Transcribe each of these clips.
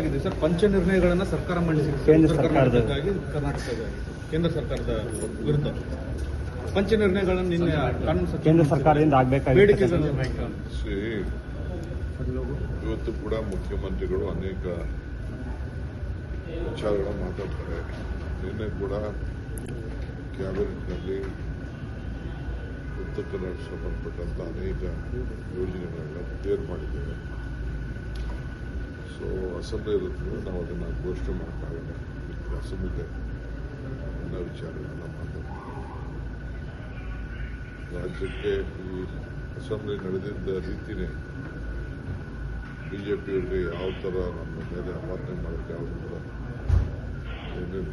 ಆಗಿದೆ ಸರ್. ಪಂಚ ನಿರ್ಣಯಗಳನ್ನ ಸರ್ಕಾರ ಮಂಡಿಸಿದೆ ಕೇಂದ್ರ ಸರ್ಕಾರಕ್ಕಾಗಿ ಕೇಂದ್ರ ಸರ್ಕಾರದ ವಿರುದ್ಧ ಪಂಚ ನಿರ್ಣಯಗಳನ್ನು ನಿನ್ನೆ ಕೇಂದ್ರ ಸರ್ಕಾರದಿಂದ ಆಗಬೇಕಾಗಿದೆ. ಇವತ್ತು ಕೂಡ ಮುಖ್ಯಮಂತ್ರಿಗಳು ಅನೇಕ ವಿಚಾರಗಳನ್ನು ಮಾತಾಡ್ತಾರೆ. ನಿನ್ನೆ ಕೂಡ ಕ್ಯಾಬಿನೆಟ್ನಲ್ಲಿ ಉತ್ತರ ಕನ್ನಡ ಸಂಬಂಧಪಟ್ಟಂತ ಅನೇಕ ಯೋಜನೆಗಳನ್ನ ಕ್ಲಿಯರ್ ಮಾಡಿದ್ದೇವೆ. ಸೊ ಅಸೆಂಬ್ಲಿ ಇರೋದ್ರಿಂದ ನಾವು ಅದನ್ನು ಘೋಷಣೆ ಮಾಡೋಕ್ಕಾಗಲ್ಲ. ಅಸೆಂಬ್ಲಿ ಎಲ್ಲ ವಿಚಾರಗಳನ್ನ ಮಾತಾಡ್ತೀವಿ. ರಾಜ್ಯಕ್ಕೆ ಈ ಅಸೆಂಬ್ಲಿ ನಡೆದಿದ್ದ ರೀತಿಯೇ ಬಿಜೆಪಿಯವರಿಗೆ ಯಾವ ಥರ ನಮ್ಮ ಮೇಲೆ ಆಪಾದನೆ ಮಾಡೋಕ್ಕೆ ಯಾವುದು ಕೂಡ ಏನೇನು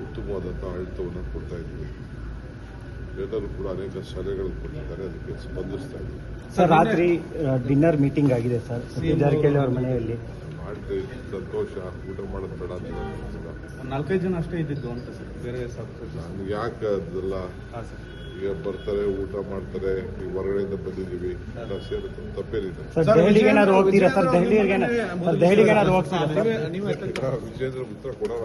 ಉತ್ತಮವಾದಂಥ ಆಡಳಿತವನ್ನು ಕೊಡ್ತಾ ಇದ್ವಿ. ಎಲ್ಲರೂ ಕೂಡ ಅನೇಕ ಸಲಹೆಗಳು ಕೊಟ್ಟಿದ್ದಾರೆ, ಅದಕ್ಕೆ ಸ್ಪಂದಿಸ್ತಾ ಇದ್ದೀವಿ. ಸರ್, ರಾತ್ರಿ ಡಿನ್ನರ್ ಮೀಟಿಂಗ್ ಆಗಿದೆ ಸರ್ ಜಾರಕಿಹೊಳಿ ಅವರ ಮನೆಯಲ್ಲಿ. ಮಾಡಿದ್ರೆ ಸಂತೋಷ. ಊಟ ಮಾಡೋದು ಬೇಡ ಅಂತ 4-5 ಜನ ಅಷ್ಟೇ ಇದ್ದಿದ್ದು ಅಂತ ಸರ್. ಬೇರೆ ನಮ್ಗೆ ಯಾಕೆ ಅದೆಲ್ಲ ಈಗ ಬರ್ತಾರೆ, ಊಟ ಮಾಡ್ತಾರೆ, ಈಗ ಹೊರಗಡೆಯಿಂದ ಬಂದಿದ್ದೀವಿ, ಎಲ್ಲ ಸೇರುತ್ತೆ, ತಪ್ಪೇನಿದೆ. ದೆಹಲಿಗೆ ಏನಾದ್ರು ಹೋಗ್ತೀರಾ ಸರ್? ದೆಹಲಿಗೆ ಏನಾದ್ರು ಹೋಗ್ತೀರಾ ಸರ್? ವಿಜೇಂದ್ರ ಉತ್ತರ ಕೊಡೋಣ.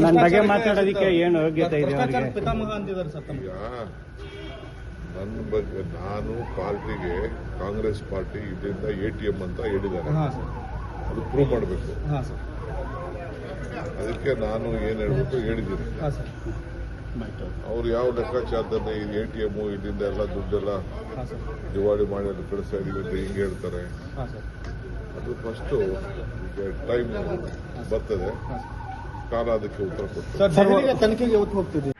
ನನ್ನ ಬಗ್ಗೆ ಮಾತಾಡೋದಕ್ಕೆ ಏನು ಯೋಗ್ಯತೆ ಇದೆ? ಪಿತಾಮಹ ಅಂತಿದ್ದಾರೆ ಸರ್. ಈಗ ನನ್ನ ಬಗ್ಗೆ ನಾನು ಪಾರ್ಟಿಗೆ ಕಾಂಗ್ರೆಸ್ ಪಾರ್ಟಿ ಇದರಿಂದ ATM ಅಂತ ಹೇಳಿದ್ದಾರೆ. ಅದು ಪ್ರೂವ್ ಮಾಡಬೇಕು. ಅದಕ್ಕೆ ನಾನು ಏನು ಹೇಳಬೇಕು ಹೇಳಿದ್ದೀನಿ. ಅವ್ರು ಯಾವ ಲೆಕ್ಕಾಚಾರದಲ್ಲಿ ATM ಇಲ್ಲಿಂದ ಎಲ್ಲ ದುಡ್ಡೆಲ್ಲ ದಿವಾಳಿ ಮಾಡಿ ಅಲ್ಲಿ ಕಳಿಸ್ತಾ ಇದೀವಿ ಅಂತ ಹಿಂಗೆ ಹೇಳ್ತಾರೆ. ಅದು ಫಸ್ಟು ಟೈಮ್ ಬರ್ತದೆ, ಕಾಲ ಅದಕ್ಕೆ ಉತ್ತರ ಕೊಡ್ತಾರೆ. ತನಿಖೆಗೆ ಯಾವತ್ತು ಹೋಗ್ತಿದ್ದೀವಿ?